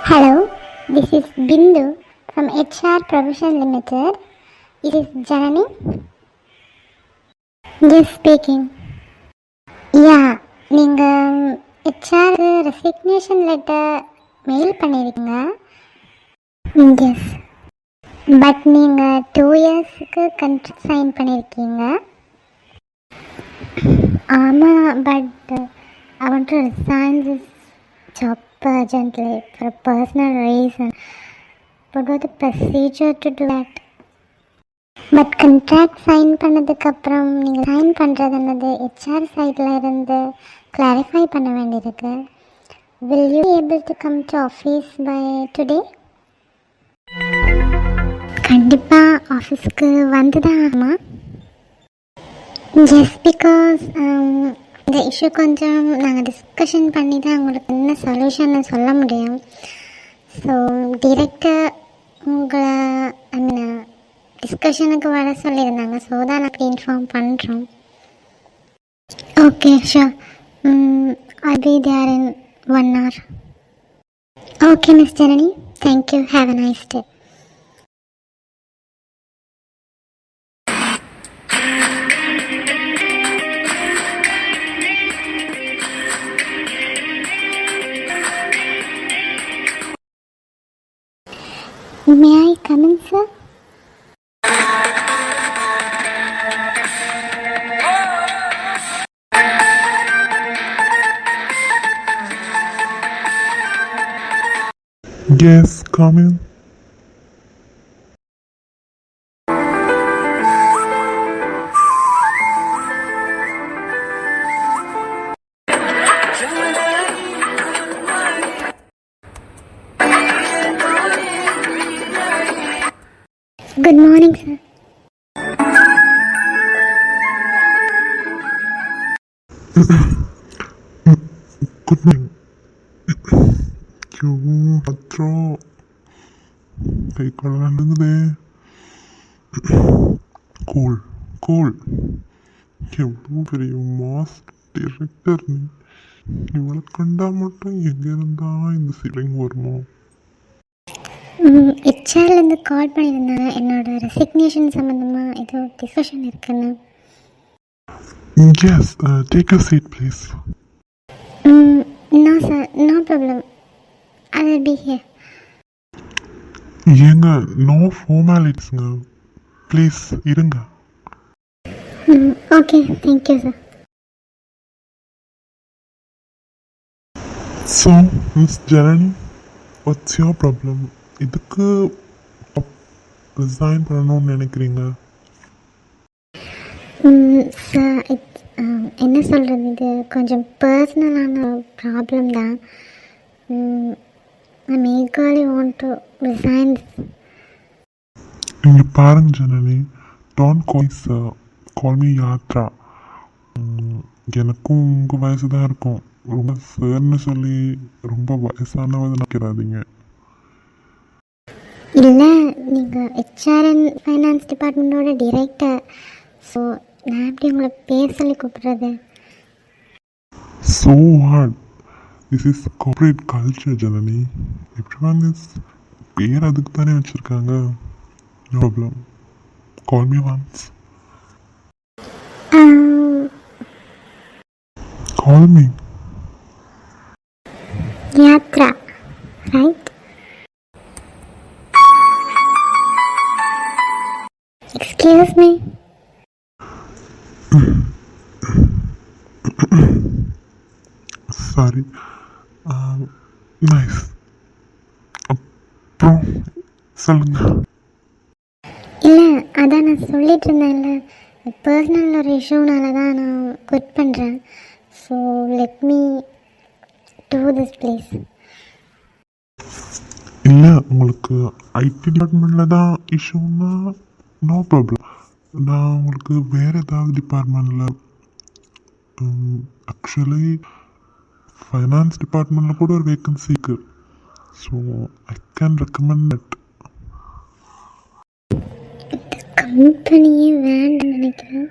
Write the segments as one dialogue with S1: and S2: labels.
S1: Hello, this is Bindu from HR Provision Limited. It is Janani. Yes, speaking. Yeah, நீங்கள் HR resignation letter mail பண்ணியிருக்கீங்க. S, but நீங்கள் 2 இயர்ஸுக்கு contract sign பண்ணியிருக்கீங்க. ஆமாம், but I want to resign this job urgently for a personal reason. What was the procedure to do that? But contract sign பண்ணதுக்கப்புறம் நீங்கள் sign பண்ணுறது என்னது HR சைடில் இருந்து கிளாரிஃபை பண்ண வேண்டியிருக்கு. Will you able to come to office by today? கண்டிப்பாக ஆஃபீஸ்க்கு வந்து தான் ஆகுமா? ஜஸ்ட் பிகாஸ் இந்த இஷ்யூ கொஞ்சம் நாங்கள் டிஸ்கஷன் பண்ணி தான் உங்களுக்கு என்ன சொல்யூஷன் சொல்ல முடியும். ஸோ டிரெக்டாக உங்களை டிஸ்கஷனுக்கு வர சொல்லியிருந்தாங்க. ஸோ தான் நான் அப்படி இன்ஃபார்ம் பண்ணுறோம். Okay, sure. I'll be there in 1 hour. Okay, Miss Janani. Thank you. Have a nice day. May I come in, sir?
S2: Yes, come in.
S1: Good morning, sir.
S2: Good morning. क्यों अत्रो कई colour लगे cool cool எவ்வளோ பெரிய mass director நீ. இவளை கண்டா மட்டும் எங்கேருந்தா இந்த ஃபீலிங் வருமோ?
S1: ஹெச்ஆர்லேருந்து கால் பண்ணியிருந்தாங்க. என்னோட ரெசிக்னேஷன் சம்மந்தமாக ஏதோ டிஸ்கஷன் இருக்குன்னு.
S2: Yes, take a seat please.
S1: No sir, no problem. I will be here.
S2: ஏங்க நோ ஃபார்மாலிட்டிஸ்ங்க, ப்ளீஸ் இருங்க.
S1: Okay, thank you sir.
S2: So, Miss Janani, what's your problem? இதுக்கு ரிசைன் பண்ணணும்னு நினைக்கிறீங்க?
S1: சார், என்ன சொல்கிறது, இது கொஞ்சம் பர்சனலான ப்ராப்ளம் தான். I eagerly want to resign.
S2: இங்கே பாருங்க Janani, don't call me Yatra. எனக்கும் உங்கள் வயசு தான் இருக்கும். ரொம்ப சார்னு சொல்லி ரொம்ப வயசானவதை நினைக்கிறாதீங்க.
S1: இல்லை, நீங்கள் ஹெச்ஆர் அண்ட் ஃபைனான்ஸ் டிபார்ட்மெண்ட்டோட டிரெக்டர். ஸோ நான் எப்படி உங்களை பேர் சொல்லி கூப்பிட்றது?
S2: So what? This is corporate culture, Janani. Everyone is பேர் அதுக்கு தானே வச்சுருக்காங்க. No problem. Call me once. Call me.
S1: Yatra, right? Excuse me.
S2: Sorry. Nice. அப்புறம் சொல்லுங்க.
S1: இல்லை, அதான் நான் சொல்லிட்டு இருந்தேன்ல, பர்சனல் ஒரு இஷ்யூனால தான் நான் குவிட் பண்ணுறேன். So let me do this please.
S2: இல்லை, உங்களுக்கு ஐடி டிபார்ட்மெண்ட்டில் தான் இஷ்யூன்னா நோ ப்ராப்ளம். நான் உங்களுக்கு வேறு ஏதாவது டிபார்ட்மெண்ட்டில், ஆக்சுவலி ஃபைனான்ஸ் டிபார்ட்மெண்ட்டில் கூட ஒரு வேக்கன்சி இருக்குது. So I can recommend that.
S1: கம்பெனியே வேண்டாம்னு நினைக்கிறேன்.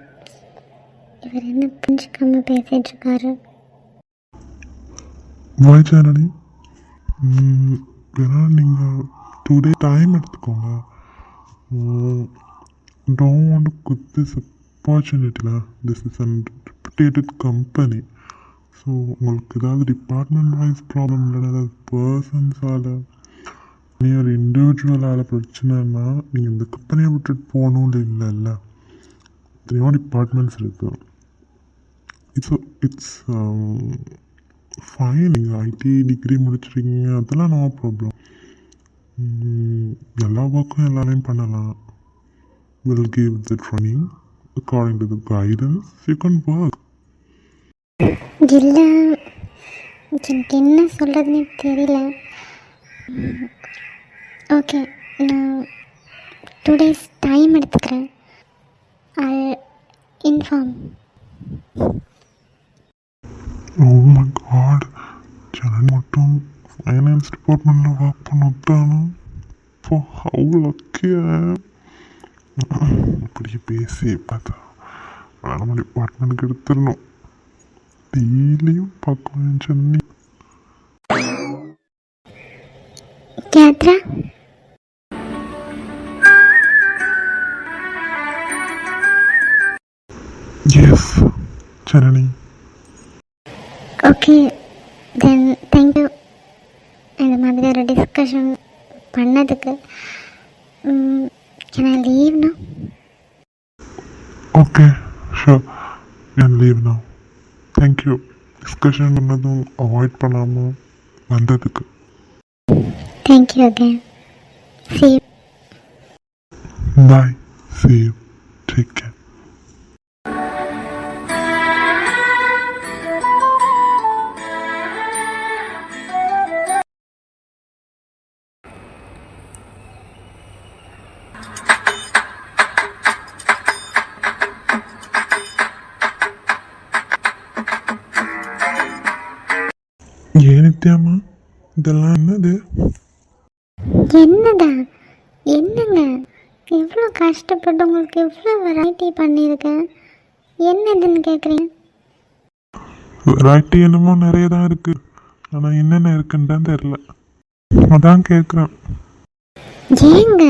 S1: இவர் என்ன புரிஞ்சுக்காம பேசிட்டு இருக்காரு.
S2: Why Janani? வேணா நீங்கள் 2 day டைம் எடுத்துக்கோங்க. don't want to quit this opportunity. This is a reputed company. So உங்களுக்கு ஏதாவது டிபார்ட்மெண்ட் வைஸ் ப்ராப்ளம் இல்லைன்னா ஏதாவது பர்சன்ஸால் நீ ஒரு இண்டிவிஜுவலால் பிரச்சனைன்னா நீங்கள் இந்த கம்பெனியை விட்டுட்டு போகணும்னு இல்லைல்ல. எத்தனையோ டிபார்ட்மெண்ட்ஸ் இருக்குது. It's fine. நீங்கள் ஐடி டிகிரி முடிச்சிருக்கீங்க, அதெல்லாம் நோ ப்ராப்ளம். எல்லா ஒர்க்கும் எல்லாரையும் பண்ணலாம். Will give the training according to the guidance you can work.
S1: இல்லை, எனக்கு என்ன சொல்கிறதுனே தெரியல. ஓகே, நான் 2 days டைம் எடுத்துக்கிறேன். I inform.
S2: Oh my God, Janani மட்டும் ஃபைனான்ஸ் டிபார்ட்மெண்ட்டில் ஒர்க் பண்ணத்தானோ? இப்போ ஹவு லக்கி. இப்படியே பேசி பார்த்தா நம்ம டிபார்ட்மெண்ட்டுக்கு எடுத்துடணும். டெய்லியும் பார்க்குவேன் Janani.
S1: Yatra,
S2: yes Janani.
S1: Okay then thank you இந்த மாதிரி ஒரு டிஸ்கஷன் பண்ணதுக்கு. Can I leave no?
S2: Okay sure, can leave now. Thank you discussion பண்ணதும் அவாய்ட் பண்ணாமல் வந்ததுக்கு.
S1: Thank you again. See you.
S2: Bye. See you. Take care. ஏன் நித்யாமா, இதெல்லாம் என்னது?
S1: என்னடா, என்னங்க இவ்வளோ கஷ்டப்பட்டு உங்களுக்கு எவ்வளோ வெரைட்டி பண்ணியிருக்கேன், என்னதுன்னு கேட்குறீங்க?
S2: வெரைட்டி என்னமோ நிறைய தான் இருக்குது, ஆனால் என்னென்ன இருக்குன்னு தான் தெரில, அதான் கேட்குறேன்.
S1: ஏங்க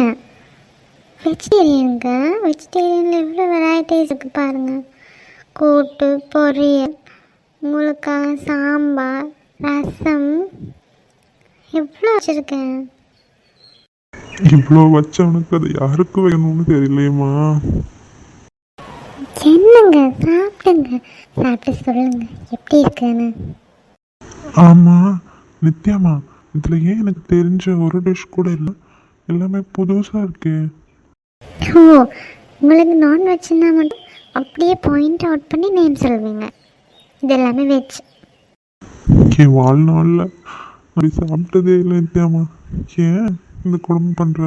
S1: வெஜிடேரியனுங்க, வெஜிடேரியனில் எவ்வளோ வெரைட்டிஸ் இருக்குது பாருங்கள். கூட்டு, பொரியல், முழுக்காய், சாம்பார், ரசம், எவ்வளோ வச்சுருக்கேன்.
S2: இவ்வளோ வச்சவனுக்கு அது யாருக்கு வேணும்னு தெரியலையேம்மா.
S1: என்னங்க சாப்பிடுங்க, சாப்பிட்டு சொல்லுங்க எப்படி இருக்குன்னு.
S2: ஆமாம் நித்யாமா, இதில் ஏன் எனக்கு தெரிஞ்ச ஒரு டிஷ் கூட இல்லை, எல்லாமே புதுசாக இருக்கே.
S1: ஓ, உங்களுக்கு நான்வெஜ்னா மட்டும் அப்படியே பாயிண்ட் அவுட் பண்ணி நேம் சொல்வீங்க. இது எல்லாமே வெஜ்.
S2: என் வாழ்நாளில் அப்படி சாப்பிட்டதே இல்லை நித்யாமா. ஏன் இந்த குழம்பு பண்ணுற?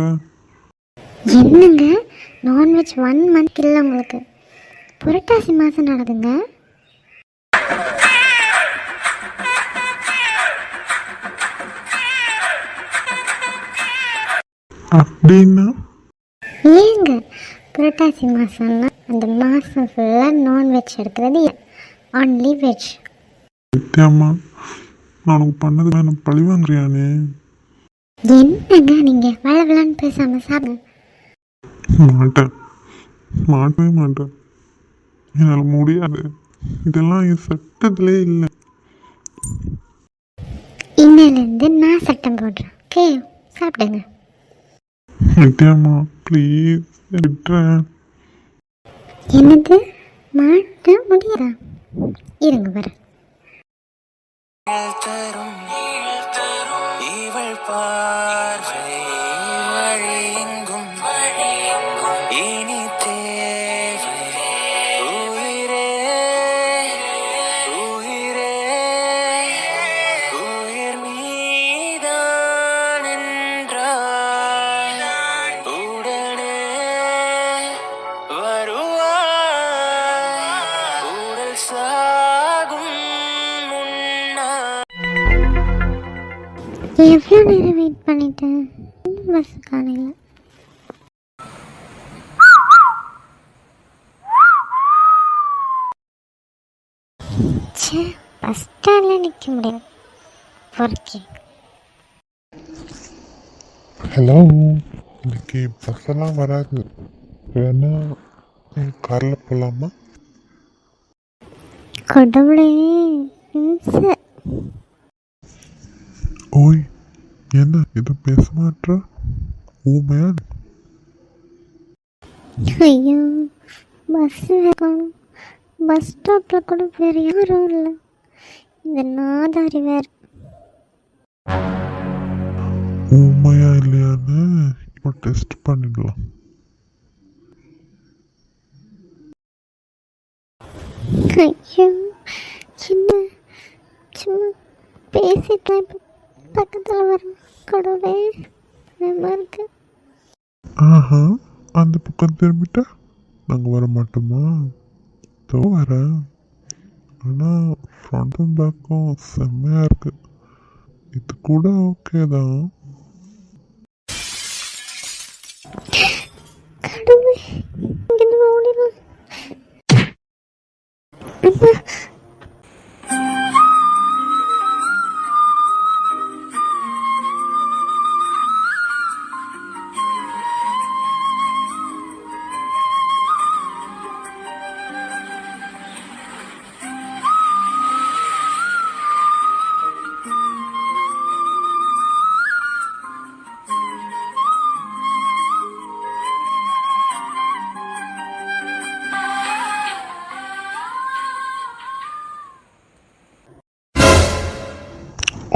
S1: என்னங்க நான்வெஜ் 1 month இல்லை உங்களுக்கு, புரட்டாசி மாதம் நடக்குங்க.
S2: அப்படின்னா
S1: ஏங்க புரட்டாசி மாதம்னா அந்த மாதம் ஃபுல்லாக நான்வெஜ் எடுக்கிறது, ஒன்லி வெஜ்.
S2: நித்யாமா, நான் உனக்கு பண்ணது எனக்கு பழி வாங்குறியானே?
S1: என்னங்க நீங்கள் வளவலான்னு பேசாமல் சாப்பிடுங்க.
S2: மாட்டவே மாட்டேன், என்னால் முடியாது. இதெல்லாம் என் சட்டத்திலே இல்லை.
S1: இன்னிலேருந்து நான் சட்டம் போடுறேன். ஓகே, சாப்பிடுங்க.
S2: நித்யாமா ப்ளீஸ் விட்டுறேன்.
S1: என்னது மாட்ட முடியாதா? இருங்க வர.
S3: இவள் பார்வை வழியெங்கும் இனி தேவை. உயிரே உயிரே உயிர் நீதான் என்றால் உடனே வருவாய். உடல் சாகும் முன்னால்
S1: எவ்வளோ நேரம் வெயிட் பண்ணிட்டேன், பஸ் காலையில். பஸ் ஸ்டாண்டில் நிற்க முடியாது. பொறுக்கி
S2: ஹலோ, இன்னைக்கு பஸ்ஸெல்லாம் வராது, வேணா காரில் போகலாமா?
S1: கடவுளே. சார்.
S2: ஓய், என்ன எதுவும் பேச மாட்டேற? ஊமையா?
S1: ஐயோ, பஸ் காணும். பஸ் ஸ்டாப்பில் கூட வேறு யாரும் இல்லை. இந்த நாதாரி வேறு.
S2: ஊமையா இல்லையான்னு இப்போ டெஸ்ட் பண்ணிடலாம்.
S1: ஐயோ, சின்ன சும்மா பேசிட்டேன். இப்போ பக்கத்தில் வர கடவுளே பயமாக இருக்கு.
S2: ஆஹா, அந்த பக்கம் திரும்பிட்டா நாங்கள் வர மாட்டோமா? தோ வரேன். ஆனால் ஃப்ரண்ட்டும் பேக்கும் செம்மையாக இருக்கு. இது கூட ஓகே தான்.
S1: கடவுளே, இங்கிருந்து ஓடிடலாம்.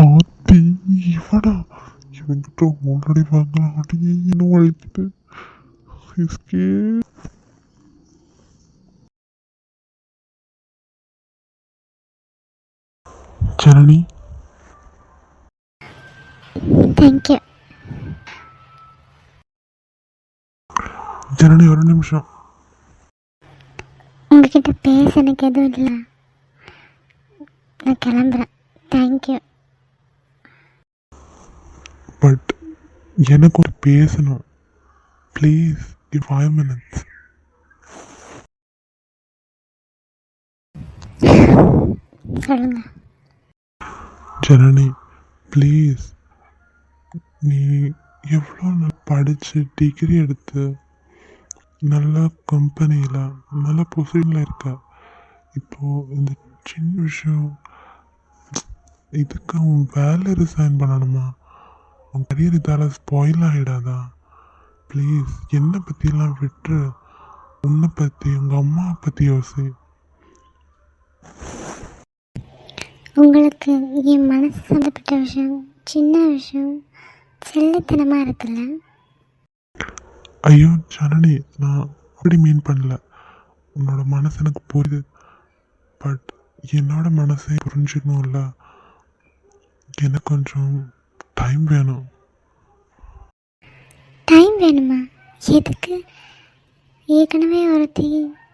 S2: ஆத்தி, இவனா? இவங்கிட்ட ஆல்ரெடி வாங்கலாம். அப்படியே இன்னும் வலிக்குது. ஜனனி,
S1: தேங்க்யூ.
S2: ஜனனி ஒரு நிமிஷம்.
S1: உங்ககிட்ட பேச எனக்கு எதுவும் இல்லை. நான் கிளம்புறேன். தேங்க்யூ.
S2: பட் எனக்கு ஒரு பேசணும். Please give 5 minutes.
S1: சொல்லுங்க.
S2: ஜனனி ப்ளீஸ், நீ எவ்வளோ படித்து டிகிரி எடுத்து நல்ல கம்பெனியில் நல்ல பொசிஷனில் இருக்க. இப்போது இந்த சின்ன விஷயம், இதுக்கு உன் வேலை ரிசைன் பண்ணணுமா? உன் கரியர் இதால் ஸ்பாயில் ஆகிடாதா? ப்ளீஸ் என்னை பற்றியெல்லாம் விட்டு உன்னை பற்றி உங்கள் அம்மாவை பற்றி யோசி.
S1: உங்களுக்கு என் மனசு சம்மந்தப்பட்ட விஷயம், சின்ன விஷயம், செல்லத்தனமாக இருக்குல்ல.
S2: ஐயோ ஜனனி, நான் அப்படி மீன் பண்ணல. உன்னோட மனசு எனக்கு புரியுது. பட் என்னோட மனசை புரிஞ்சுக்கணும்ல. எனக்கு கொஞ்சம் டைம் வேணும்.
S1: டைம் வேணுமா? எதுக்கு? ஏற்கனவே ஒருத்தி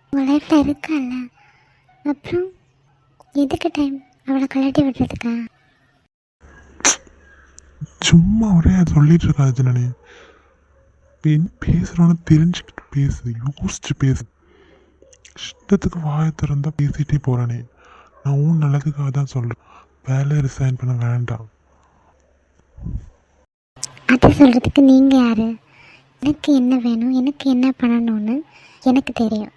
S1: உங்கள் லைஃப்பில் இருக்கால, அப்புறம் எதுக்கு டைம்? அவளை கலாட்டி விடுறதுக்கா?
S2: சும்மா ஒரே அது சொல்லிட்டு இருக்காது ஜனனி. என்ன பேசுகிறோன்னு தெரிஞ்சுக்கிட்டு பேசு, யோசிச்சு பேசு. இஷ்டத்துக்கு வாயை திறந்தா பேசிகிட்டே போகிறானே. நான் உன் நல்லதுக்காக தான் சொல்கிறேன். வேலையை ரிசைன் பண்ண வேண்டாம்.
S1: அதை சொல்கிறதுக்கு நீங்கள் யார்? எனக்கு என்ன வேணும், எனக்கு என்ன பண்ணணும்னு எனக்கு தெரியும்.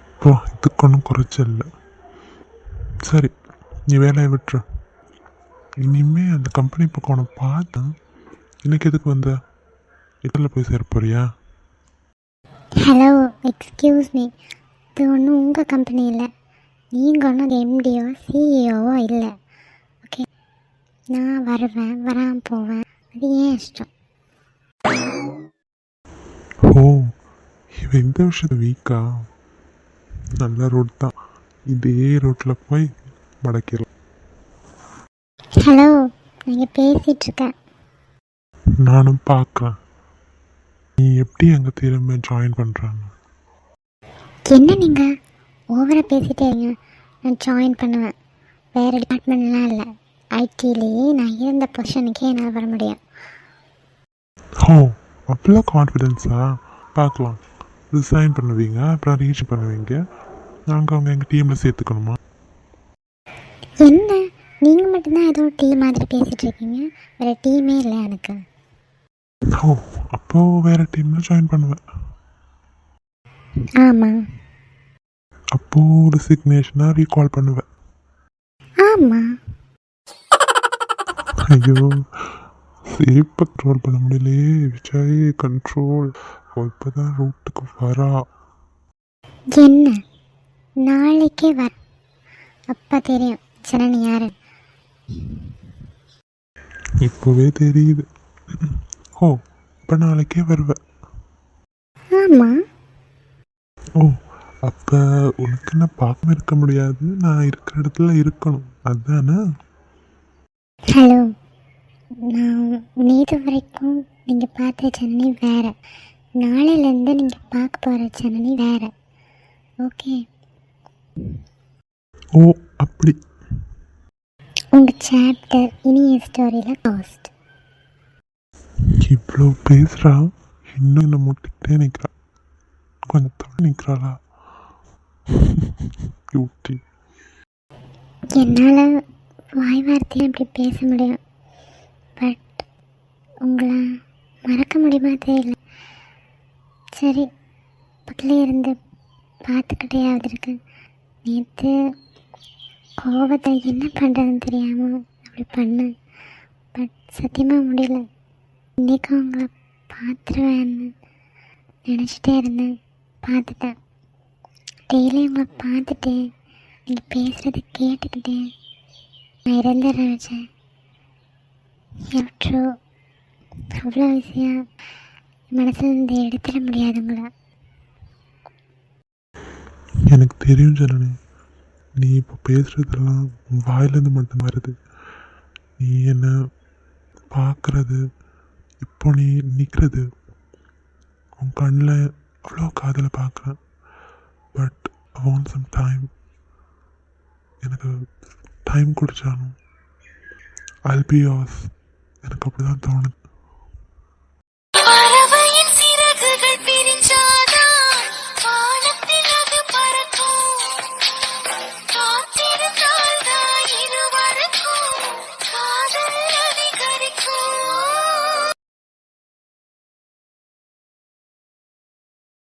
S2: இப்போ இதுக்கு ஒன்றும் குறைச்சல் இல்லை. சரி, நீ வேலையை விட்டுரு. இனிமேல் அந்த கம்பெனி பக்கம் உன்னை பார்த்தேன். எனக்கு எதுக்கு வந்த? இதில் போய் சேர போறியா?
S1: Hello, excuse me. இது ஒன்றும் உங்கள் கம்பெனி இல்லை. நீங்கள் ஒன்றும் அது எம்டியோ சிஇஓவோ இல்லை. ஓகே, நான் வருவேன், வராமல் போவேன், அது ஏன் இஷ்டம்.
S2: ஓ, இவன் இந்த விஷயத்த வீக்கா? நல்ல ரோட் தான். இதே ரோட்டில் போய் மடக்கிடலாம்.
S1: ஹலோ, நீங்கள் பேசிகிட்ருக்கேன்.
S2: நானும் பார்க்குறேன் நீ எப்படி எங்கள் திரும்ப ஜாயின் பண்ணுறாங்க.
S1: என்ன நீங்கள் ஓவராக பேசிட்டே இருங்க. நான் ஜாயின் பண்ணுவேன். வேறு டிபார்ட்மெண்ட்லாம் இல்லை, ஐடிலேயே நான் இருந்த பொசிஷனுக்கே என்னால் வர முடியும்.
S2: ஓ, அவ்வளோ கான்ஃபிடென்ஸா? பார்க்கலாம். ரிசைன் பண்ணுவீங்க, அப்புறம் ரீச் பண்ணுவீங்க. நாங்கள் அவங்க எங்கள் டீமில் சேர்த்துக்கணுமா?
S1: என்ன நீங்கள் மட்டும்தான் ஏதோ டீம் மாதிரி பேசிகிட்டு இருக்கீங்க, வேறு டீமே இல்லை எனக்கு.
S2: ஓ, அப்போது வேறு டீமில் ஜாயின் பண்ணுவேன்.
S1: ஆமாம்.
S2: அப்போது ரெசிக்னேஷனாக ரீகால் பண்ணுவேன்.
S1: ஆமாம்.
S2: ஐயோ, சேப்பை கண்ட்ரோல் பண்ண முடியலையே. விஜய் கண்ட்ரோல் இப்போ தான் ரூட்டுக்கு வரா.
S1: என்ன நாளைக்கே வர, அப்போ தெரியும் ஜனனி யாரு.
S2: இப்போவே தெரியுது. ஓ, இப்போ நாளைக்கே வருவேன்.
S1: ஆமாம்.
S2: ஓ, அப்போ உனக்கு நான் பார்க்காம இருக்க முடியாது, நான் இருக்கிற இடத்துல இருக்கணும், அதுதானே?
S1: ஹலோ, நான் நேற்று வரைக்கும் நீங்கள் பார்த்த ஜனனி வேறு, நாளையிலேருந்து நீங்கள் பார்க்க போகிற ஜனனி வேறு. ஓகே?
S2: ஓ, அப்படி.
S1: உங்கள் சாப்டர் இனிய ஸ்டோரியில் காஸ்ட்.
S2: இவ்வளோ பேசுகிறா, இன்னும் என்னை முட்டிக்கிட்டே நிற்கிறா. கொஞ்சம் தள்ளி நிற்கிறாளா? யூடி,
S1: என்னால் வாய் வார்த்தையும் அப்படி பேச முடியும், பட் உங்களை மறக்க முடியுமா தெரியல. சரி, பக்கத்தில் இருந்து பார்த்துக்கிட்டேயாவது இருக்கு. நேற்று கோவத்தை என்ன பண்ணுறதுன்னு தெரியாமல் அப்படி பண்ணேன், பட் சத்தியமாக முடியல. இன்றைக்கி உங்களை பார்த்துருவேன்னு நினச்சிட்டே இருந்தேன், பார்த்துட்டேன். டெய்லி உங்களை பார்த்துட்டேன், நீங்கள் பேசுகிறத கேட்டுக்கிட்டேன். நான் இறந்துடுறேன் வச்சேன். எவ்வளோ அவ்வளோ விஷயம் மனசில் இருந்து எடுத்துட முடியாதுங்களா?
S2: எனக்கு தெரியும் ஜனனி, நீ இப்போ பேசுகிறதெல்லாம் வாயிலேருந்து மட்டும் வருது. நீ என்னை பார்க்குறது, இப்போ நீ நிற்கிறது, உன் கண்ணில் அவ்வளோ காதலை பார்க்குறேன். But I want some time. எனக்கு டைம் குடிச்சாலும் I'll be yours. எனக்கு அப்படி தான் தோணுது.